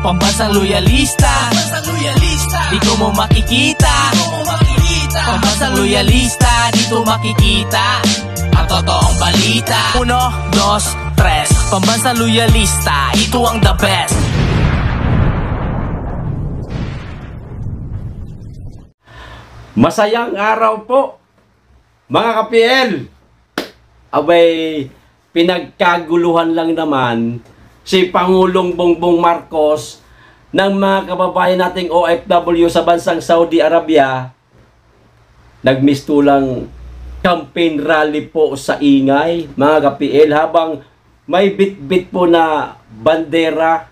Pambansang loyalista, dito mo makikita. Pambansang loyalista, dito makikita ang totoong balita. 1, 2, 3, Pambansang loyalista, ito ang the best. Masayang araw po, mga ka-PL. Abay, pinagkaguluhan lang naman si Pangulong Bongbong Marcos ng mga kababayan nating OFW sa bansang Saudi Arabia. Nagmistulang campaign rally po sa ingay, mga ka-PL, habang may bit-bit po na bandera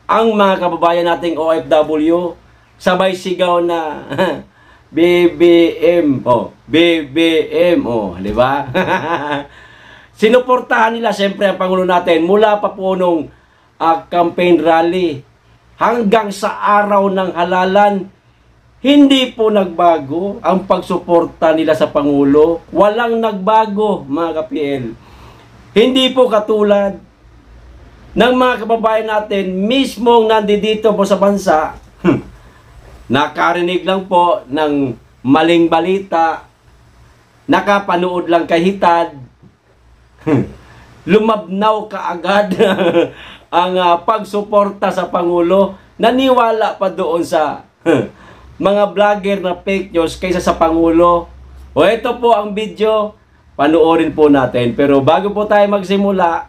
ang mga kababayan nating OFW, sabay sigaw na BBM, BBM, di ba? Sinuportahan nila siyempre ang Pangulo natin mula pa po nung campaign rally hanggang sa araw ng halalan. Hindi po nagbago ang pagsuporta nila sa Pangulo. Walang nagbago, mga ka-PL. Hindi po katulad ng mga kababayan natin mismong nandito po sa bansa. Nakarinig lang po ng maling balita, nakapanood lang kahitad, lumabnaw kaagad ang pagsuporta sa Pangulo, naniwala pa doon sa mga vlogger na fake news kaysa sa Pangulo. O ito po ang video, panoorin po natin. Pero bago po tayo magsimula,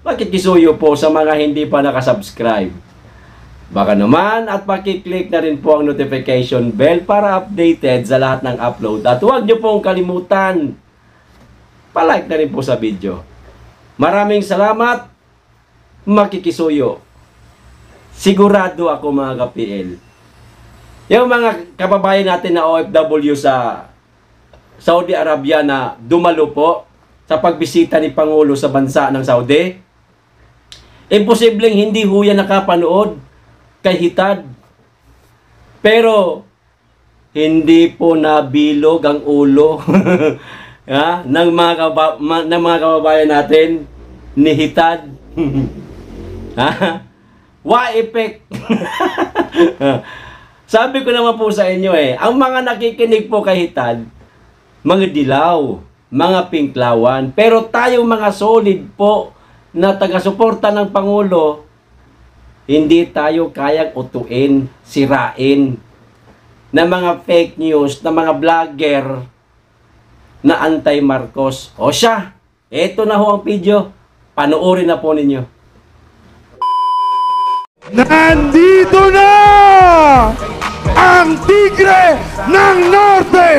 makikisuyo po sa mga hindi pa nakasubscribe. Baka naman at pakiclick na rin po ang notification bell para updated sa lahat ng upload. At huwag nyo pong kalimutan, palike na rin po sa video. Maraming salamat, makikisuyo. Sigurado ako, mga ka-PL. Yung mga kababayan natin na OFW sa Saudi Arabia na dumalo po sa pagbisita ni Pangulo sa bansa ng Saudi, imposibleng hindi ho yan nakapanood kahitad. Pero hindi po nabilog ang ulo ng mga kababayan natin ni hitad. Wa effect. Sabi ko naman po sa inyo ang mga nakikinig po kay hitad, mga dilaw, mga pinklawan. Pero tayo mga solid po na taga-suporta ng Pangulo, hindi tayo kayang utuin, sirain na mga fake news, na mga vlogger na anti-Marcos. O siya, eto na ho ang video. Panoorin na po ninyo. Nandito na ang Tigre ng Norte,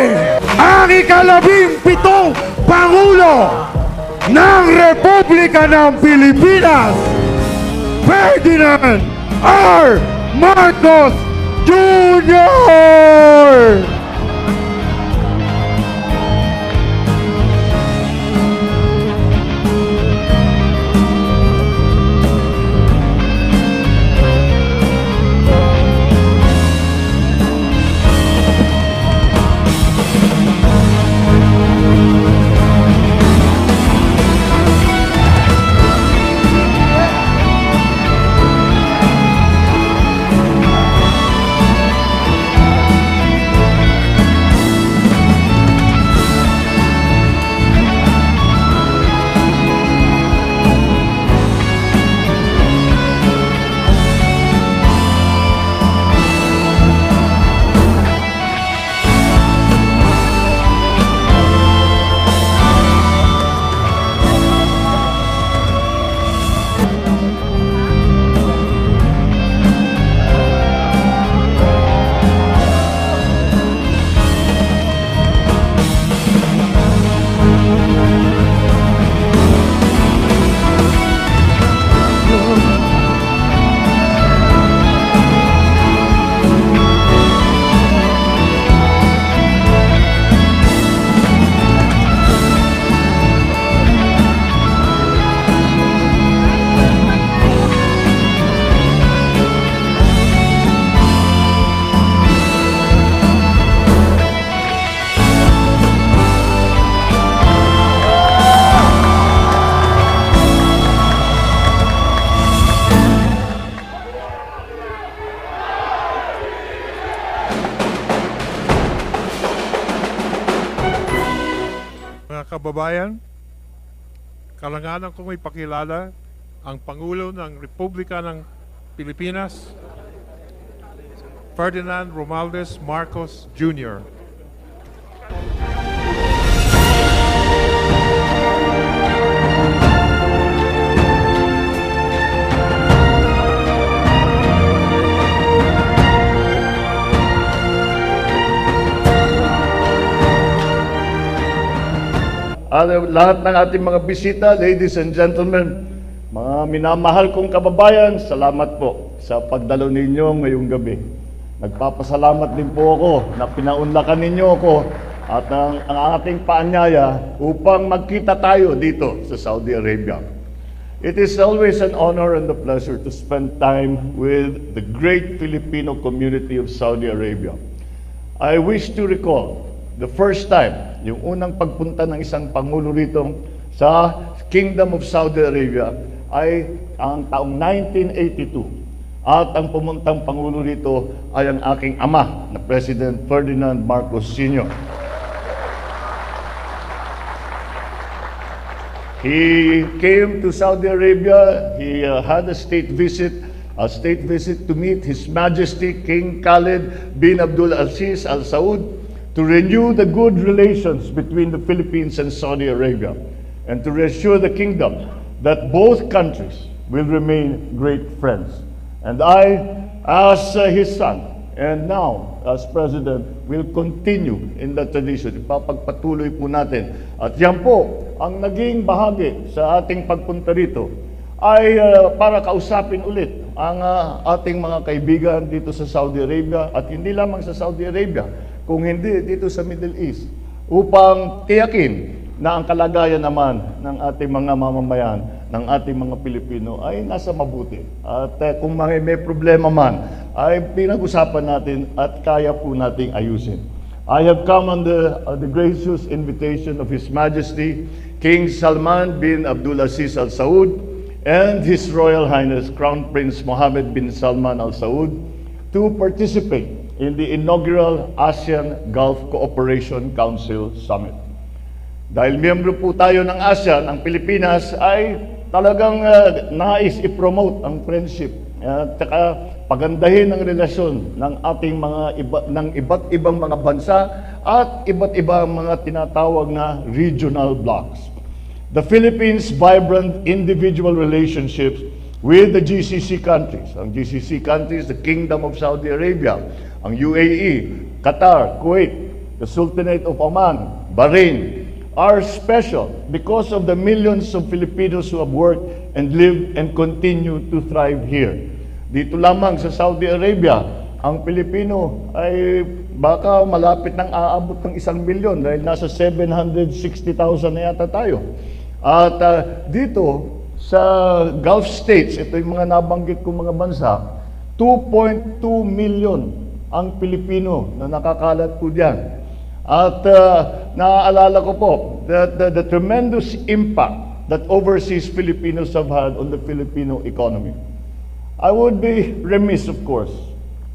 ang ika-17 Pangulo ng Republika ng Pilipinas, Ferdinand R. Marcos Jr. kababayan, kalanganan kong ipakilala ang Pangulo ng Republika ng Pilipinas, Ferdinand Romualdez Marcos Jr. Lahat ng ating mga bisita, ladies and gentlemen, mga minamahal kong kababayan, salamat po sa pagdalo ninyo ngayong gabi. Nagpapasalamat din po ako na pinaunlakan ninyo ako at ang ating paanyaya upang magkita tayo dito sa Saudi Arabia. It is always an honor and a pleasure to spend time with the great Filipino community of Saudi Arabia. I wish to recall the first time, yung unang pagpunta ng isang Pangulo rito sa Kingdom of Saudi Arabia ay ang taong 1982. At ang pumuntang Pangulo rito ay ang aking ama na President Ferdinand Marcos Sr. He came to Saudi Arabia, he had a state visit to meet His Majesty King Khalid bin Abdul Aziz Al Saud, to renew the good relations between the Philippines and Saudi Arabia, and to reassure the kingdom that both countries will remain great friends. And I, as his son, and now as president, will continue in that tradition. Ipapagpatuloy po natin. At yan po, ang naging bahagi sa ating pagpunta rito ay para kausapin ulit ang ating mga kaibigan dito sa Saudi Arabia, at hindi lamang sa Saudi Arabia, kung hindi dito sa Middle East, upang tiyakin na ang kalagayan naman ng ating mga mamamayan, ng ating mga Pilipino ay nasa mabuti. At kung may problema man, ay pinag-usapan natin at kaya po nating ayusin. I have come on the gracious invitation of His Majesty King Salman bin Abdulaziz Al Saud and His Royal Highness Crown Prince Mohammed bin Salman Al Saud to participate in the inaugural ASEAN Gulf Cooperation Council Summit. Dahil miyembro po tayo ng ASEAN, ang Pilipinas ay talagang nais i-promote ang friendship at pagandahin ang relasyon ng ating iba't ibang mga bansa at iba't ibang mga tinatawag na regional blocs. The Philippines' vibrant individual relationships with the GCC countries, ang GCC countries, the Kingdom of Saudi Arabia, ang UAE, Qatar, Kuwait, the Sultanate of Oman, Bahrain, are special because of the millions of Filipinos who have worked and lived and continue to thrive here. Dito lamang sa Saudi Arabia, ang Pilipino ay baka malapit ng aabot ng 1 milyon dahil nasa 760,000 na yata tayo. At dito sa Gulf States, ito yung mga nabanggit kong mga bansa, 2.2 million ang Pilipino na nakakalat po diyan. At naaalala ko po that the tremendous impact that overseas Filipinos have had on the Filipino economy. I would be remiss, of course,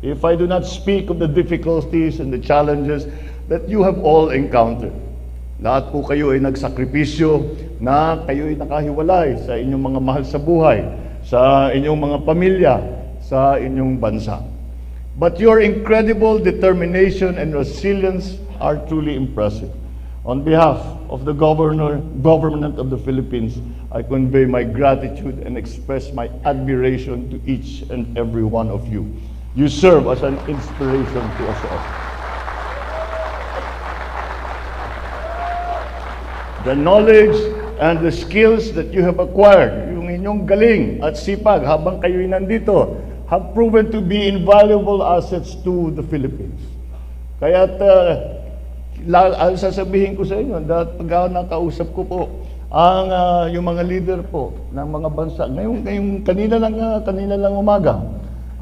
if I do not speak of the difficulties and the challenges that you have all encountered. Lahat po kayo ay nagsakripisyo na kayo ay nakahiwalay sa inyong mga mahal sa buhay, sa inyong mga pamilya, sa inyong bansa. But your incredible determination and resilience are truly impressive. On behalf of the government of the Philippines, I convey my gratitude and express my admiration to each and every one of you. You serve as an inspiration to us all. The knowledge and the skills that you have acquired, yung inyong galing at sipag habang kayo'y nandito, have proven to be invaluable assets to the Philippines. Kaya't sasabihin ko sa inyo, dahil pag nakausap ko po ang yung mga leader po ng mga bansa, ngayong kanina lang umaga,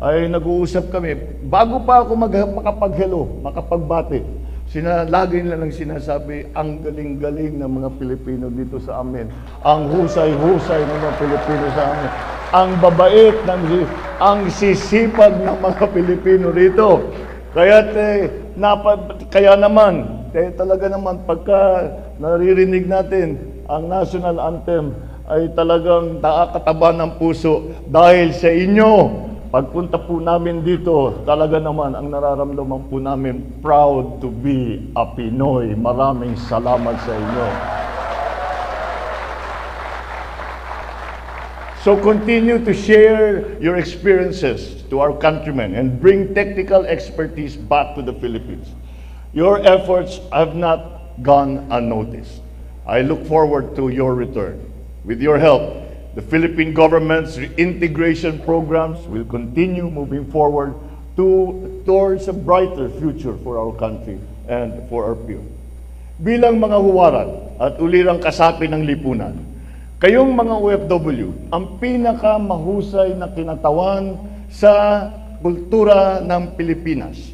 ay nag-uusap kami. Bago pa ako makapag-hello, makapagbati, lagi nila lang sinasabi, ang galing-galing ng mga Pilipino dito sa amin. Ang husay-husay ng mga Pilipino sa amin. Ang babait, ang sisipag ng mga Pilipino rito. Kaya naman, talaga naman pagka naririnig natin ang national anthem ay talagang nakakataba ng puso dahil sa inyo. Pagpunta po namin dito, talaga naman ang nararamdaman po namin, proud to be a Pinoy. Maraming salamat sa inyo. So continue to share your experiences to our countrymen and bring technical expertise back to the Philippines. Your efforts have not gone unnoticed. I look forward to your return. With your help, the Philippine government's reintegration programs will continue moving forward towards a brighter future for our country and for our people. Bilang mga huwaran at ulirang kasapi ng lipunan, kayong mga OFW ang pinakamahusay na kinatawan sa kultura ng Pilipinas.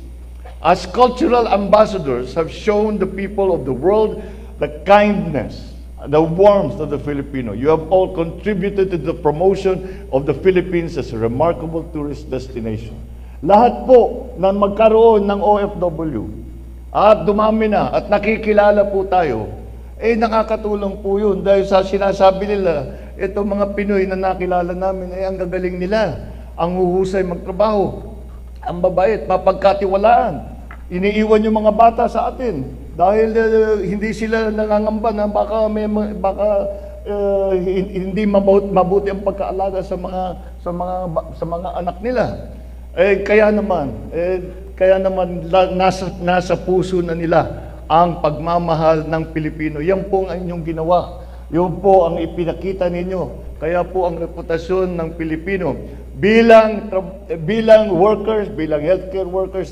As cultural ambassadors have shown the people of the world the kindness, the warmth of the Filipino. You have all contributed to the promotion of the Philippines as a remarkable tourist destination. Lahat po na magkaroon ng OFW at dumami na at nakikilala po tayo, nakakatulong po yun dahil sa sinasabi nila, ito mga Pinoy na nakilala namin, ang gagaling nila, ang huhusay magtrabaho, ang babait, mapagkatiwalaan. Iniiwan yung mga bata sa atin dahil hindi sila nangangamba na baka hindi mabuti ang pagkaalaga sa mga anak nila. Kaya naman nasa puso na nila ang pagmamahal ng Pilipino. Yan po ang inyong ginawa. Yun po ang ipinakita ninyo. Kaya po ang reputasyon ng Pilipino bilang workers, bilang healthcare workers,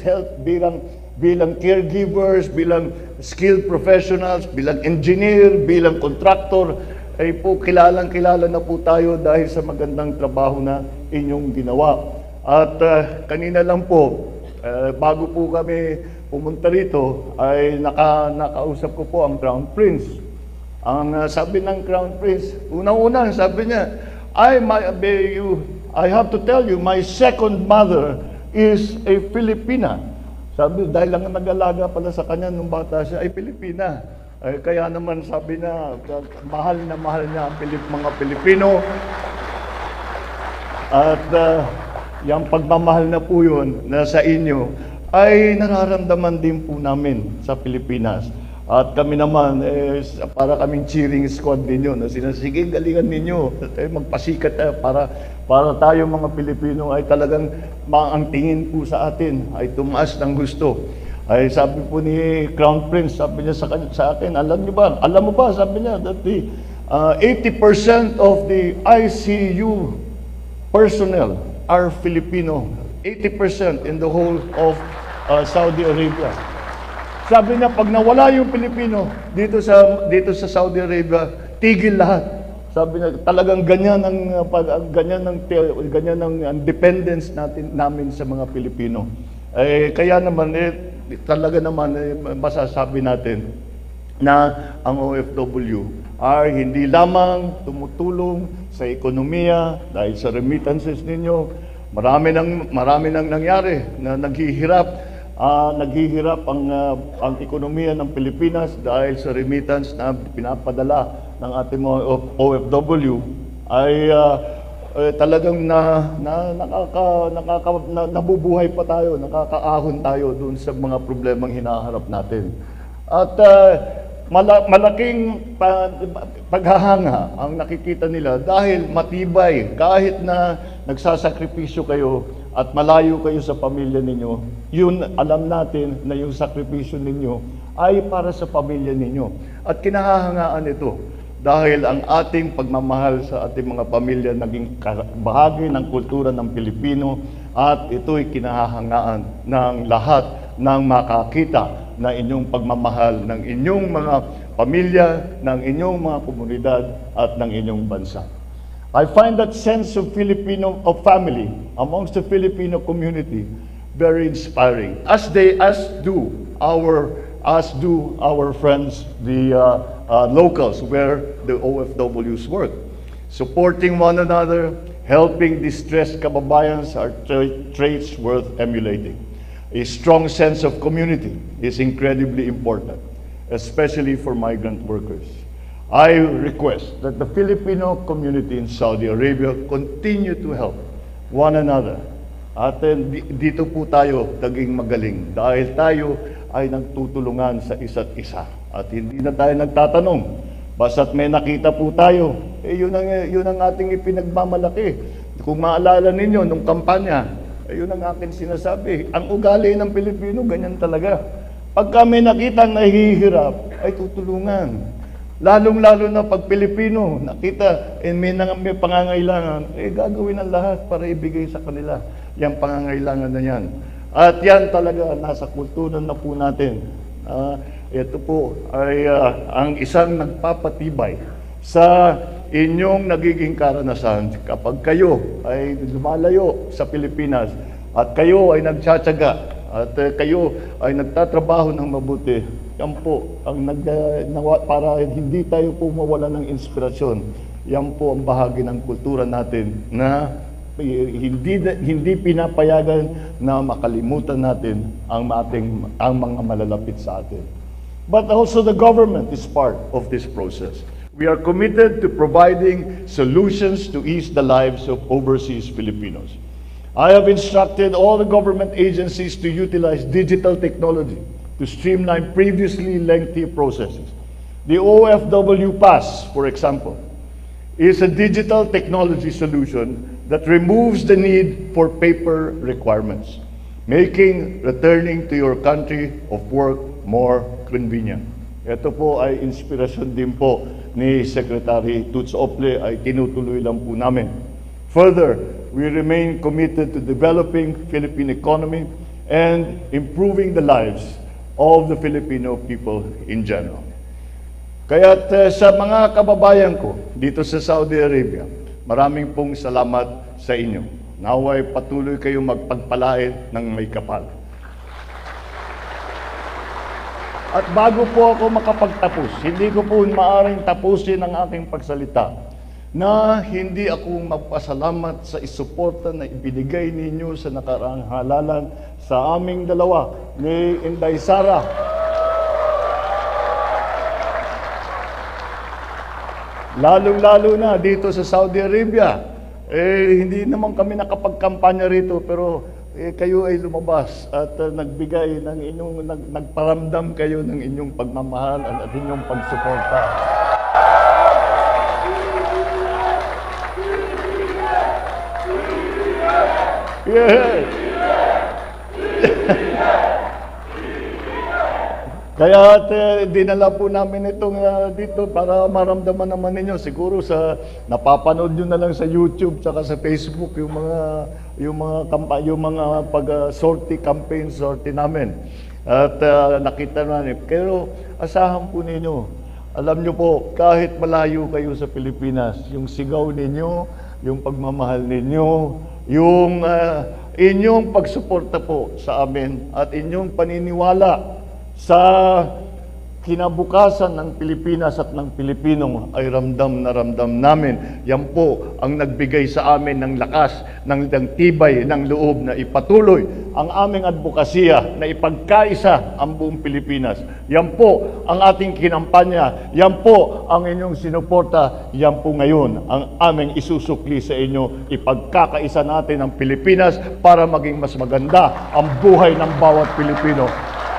bilang caregivers, bilang skilled professionals, bilang engineer, bilang contractor, ay po kilalang-kilala na po tayo dahil sa magandang trabaho na inyong ginawa. At kanina lang po, bago po kami pumunta rito, ay nakausap ko po ang Crown Prince. Ang sabi ng Crown Prince, unang-una sabi niya, I have to tell you, my second mother is a Filipina. Sabi, dahil lang nag-alaga pala sa kanya nung bata siya, ay Pilipina. Kaya naman sabi niya, mahal na mahal niya ang mga Pilipino. At yung pagmamahal na po yun na sa inyo, ay nararamdaman din po namin sa Pilipinas. At kami naman, para kaming cheering squad ninyo na sinasige, galingan ninyo, magpasikat para tayo mga Pilipino ay talagang ang tingin po sa atin ay tumaas ng gusto. Ay sabi po ni Crown Prince, sabi niya sa akin, alam mo ba, sabi niya, that 80% of the ICU personnel are Filipino. 80% in the whole of Saudi Arabia. Sabi niya, pag nawala yung Pilipino dito sa Saudi Arabia, tigil lahat. Sabi niya, talagang ganyan ang dependence namin sa mga Pilipino. Kaya naman, talaga naman, masasabi natin na ang OFW ay hindi lamang tumutulong sa ekonomiya dahil sa remittances ninyo. Marami nang nangyari na naghihirap ang ekonomiya ng Pilipinas dahil sa remittance na pinapadala ng ating mga OFW ay talagang nabubuhay pa tayo, nakakaahon tayo dun sa mga problemang hinaharap natin. At malaking paghahanga ang nakikita nila dahil matibay kahit na nagsasakripisyo kayo at malayo kayo sa pamilya ninyo, yun alam natin na yung sakripisyo ninyo ay para sa pamilya ninyo. At kinahahangaan ito dahil ang ating pagmamahal sa ating mga pamilya naging bahagi ng kultura ng Pilipino at ito'y kinahahangaan ng lahat ng makakita na inyong pagmamahal ng inyong mga pamilya, ng inyong mga komunidad at ng inyong bansa. I find that sense of family amongst the Filipino community very inspiring, as do our friends, the locals where the OFWs work, supporting one another, helping distressed kababayans are traits worth emulating. A strong sense of community is incredibly important. especially for migrant workers. I request that the Filipino community in Saudi Arabia continue to help one another. At dito po tayo naging magaling dahil tayo ay nagtutulungan sa isa't isa. At hindi na tayo nagtatanong. Basta't may nakita po tayo, yun ang ating ipinagmamalaki. Kung maalala ninyo, nung kampanya, yun ang aking sinasabi. Ang ugali ng Pilipino, ganyan talaga. Pagka may nakita nahihirap, ay tutulungan. Lalong-lalo na pag Pilipino, nakita, may pangangailangan, gagawin ang lahat para ibigay sa kanila yung pangangailangan na yan. At yan talaga, nasa kultura na po natin. Ito po ay ang isang nagpapatibay sa inyong nagiging karanasan kapag kayo ay lumalayo sa Pilipinas at kayo ay nagtsatsaga at kayo ay nagtatrabaho ng mabuti. Yan po ang para hindi tayo po mawala ng inspirasyon. Yan po ang bahagi ng kultura natin na hindi pinapayagan na makalimutan natin ang mga malalapit sa atin. But also the government is part of this process. We are committed to providing solutions to ease the lives of overseas Filipinos. I have instructed all the government agencies to utilize digital technology to streamline previously lengthy processes. The OFW Pass, for example, is a digital technology solution that removes the need for paper requirements, making returning to your country of work more convenient. Ito po ay inspirasyon din po ni Secretary Toots Ople, ay tinutuloy lang po namin. Further, we remain committed to developing Philippine economy and improving the lives of the Filipino people in general. Kaya't sa mga kababayan ko dito sa Saudi Arabia, maraming pong salamat sa inyo. Naway patuloy kayong magpagpalain ng may kapal. At bago po ako makapagtapos, hindi ko po maaaring tapusin ang aking pagsalita na hindi ako magpasalamat sa isuporta na ibinigay ninyo sa nakaraang halalan sa aming dalawa ni Inday Sara. Lalong-lalo na dito sa Saudi Arabia. Hindi naman kami nakapagkampanya rito, pero kayo ay lumabas at nagbigay ng inyong, nagparamdam kayo ng inyong pagmamahal at inyong pagsuporta. Yes. Kaya dinala po namin itong dito para maramdaman naman ninyo. Siguro napapanood nyo na lang sa YouTube tsaka sa Facebook yung mga pag-sortie namin. At nakita namin. Pero asahan po ninyo, alam nyo po, kahit malayo kayo sa Pilipinas, yung sigaw ninyo, yung pagmamahal ninyo, yung inyong pagsuporta po sa amin at inyong paniniwala sa kinabukasan ng Pilipinas at ng Pilipino ay ramdam na ramdam namin. Yan po ang nagbigay sa amin ng lakas, ng tibay, ng loob na ipatuloy ang aming advokasya na ipagkaisa ang buong Pilipinas. Yan po ang ating kinampanya. Yan po ang inyong sinuporta. Yan po ngayon ang aming isusukli sa inyo. Ipagkakaisa natin ang Pilipinas para maging mas maganda ang buhay ng bawat Pilipino.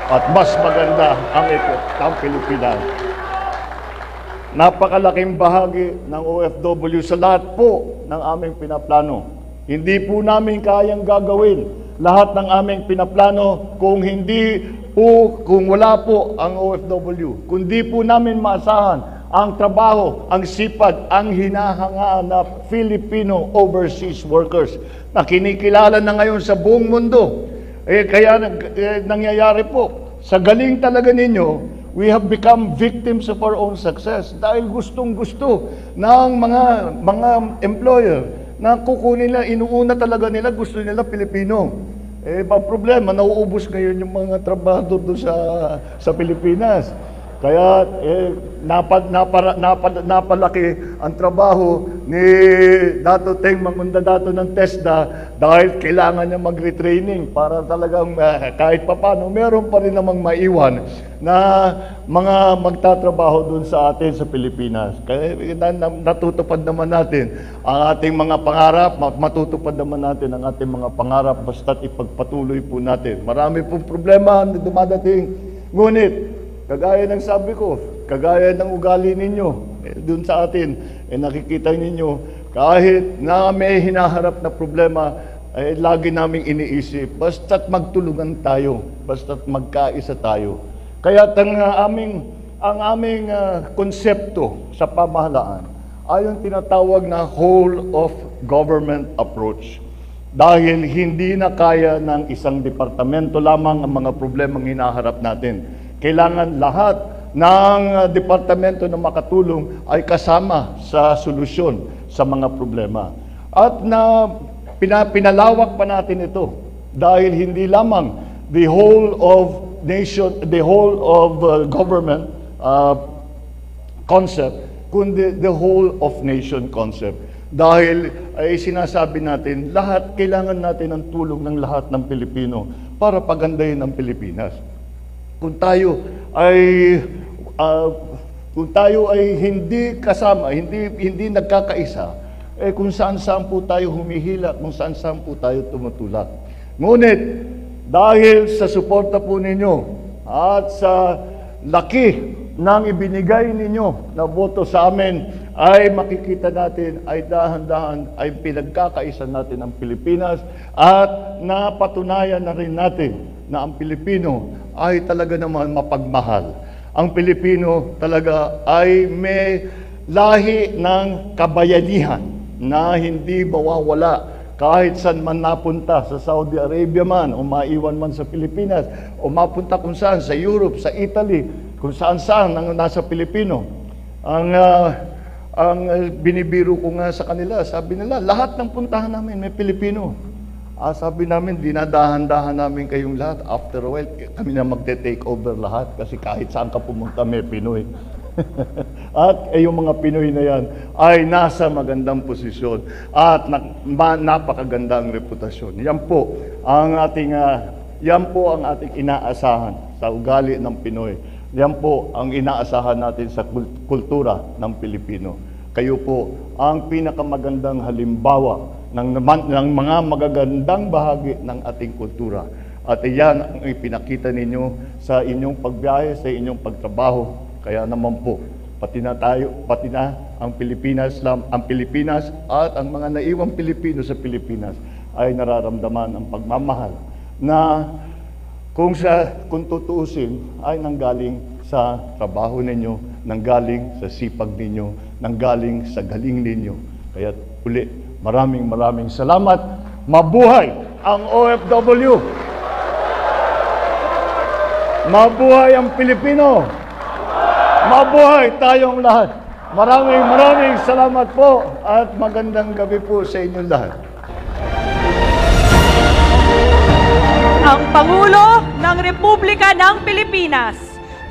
At mas maganda ang Pilipinas. Napakalaking bahagi ng OFW sa lahat po ng aming pinaplano. Hindi po namin kayang gagawin lahat ng aming pinaplano kung wala po ang OFW. Kundi po namin maasahan ang trabaho, ang sipag, ang hinahangaan na Filipino overseas workers na kinikilala na ngayon sa buong mundo. Kaya nangyayari po, sa galing talaga ninyo, we have become victims of our own success dahil gustong-gusto ng mga employer na kukunin nila, inuuna talaga nila, gusto nila Pilipino. Problema, nauubos ngayon yung mga trabahador doon sa Pilipinas. Kaya napalaki ang trabaho ni Dato Teng Mangundadato ng TESDA dahil kailangan niya mag-retraining para talagang kahit papano meron pa rin namang maiwan na mga magtatrabaho dun sa atin sa Pilipinas. Kaya natutupad naman natin ang ating mga pangarap, matutupad naman natin ang ating mga pangarap basta't ipagpatuloy po natin. Marami pong problema na dumadating, ngunit kagaya ng sabi ko, kagaya ng ugali ninyo, dun sa atin, nakikita ninyo, kahit na may hinaharap na problema, lagi naming iniisip, basta't magtulungan tayo, basta't magkaisa tayo. Kaya ang aming konsepto sa pamahalaan ay yung tinatawag na whole of government approach. Dahil hindi na kaya ng isang departamento lamang ang mga problemang hinaharap natin. Kailangan lahat ng departamento na makatulong ay kasama sa solusyon sa mga problema. At pinalawak pa natin ito dahil hindi lamang the whole of government concept, kundi the whole of nation concept. Dahil ay sinasabi natin, kailangan natin ang tulong ng lahat ng Pilipino para pagandahin ang Pilipinas. Kung tayo ay hindi kasama, hindi nagkakaisa, kung saan-saan po tayo humihila, kung saan-saan po tayo tumutulak. Ngunit, dahil sa suporta po ninyo at sa laki ng ibinigay ninyo na boto sa amin, ay makikita natin, ay dahan-dahan, ay pinagkakaisa natin ang Pilipinas at napatunayan na rin natin na ang Pilipino ay talaga naman mapagmahal. Ang Pilipino talaga ay may lahi ng kabayanihan na hindi mawawala kahit saan man napunta, sa Saudi Arabia man, o maiwan man sa Pilipinas, o mapunta kung saan, sa Europe, sa Italy, kung saan-saan ang nasa Pilipino. Ang binibiro ko nga sa kanila, sabi nila, lahat ng puntahan namin may Pilipino. Sabi namin, dinadahan-dahan namin kayong lahat. After a while, kami na magte-take over lahat kasi kahit saan ka pumunta may Pinoy. At yung mga Pinoy na yan ay nasa magandang posisyon at napakagandang reputasyon. Yan po ang ating inaasahan sa ugali ng Pinoy. Yan po ang inaasahan natin sa kultura ng Pilipino. Kayo po ang pinakamagandang halimbawa ng mga magagandang bahagi ng ating kultura. At iyan ang ipinakita ninyo sa inyong pagbiyahe, sa inyong pagtrabaho. Kaya naman po, pati na ang Pilipinas at ang mga naiwang Pilipino sa Pilipinas ay nararamdaman ang pagmamahal na kung tutuusin ay nanggaling sa trabaho ninyo, nanggaling sa sipag ninyo, nanggaling sa galing ninyo. Kaya uli, maraming salamat. Mabuhay ang OFW! Mabuhay ang Pilipino! Mabuhay tayong lahat! Maraming salamat po at magandang gabi po sa inyong lahat. Ang Pangulo ng Republika ng Pilipinas,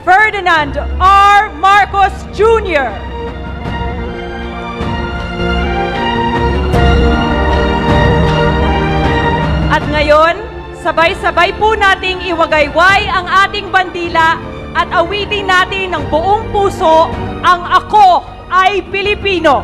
Ferdinand R. Marcos Jr. At ngayon, sabay-sabay po nating iwagayway ang ating bandila at awitin natin ng buong puso ang Ako ay Pilipino.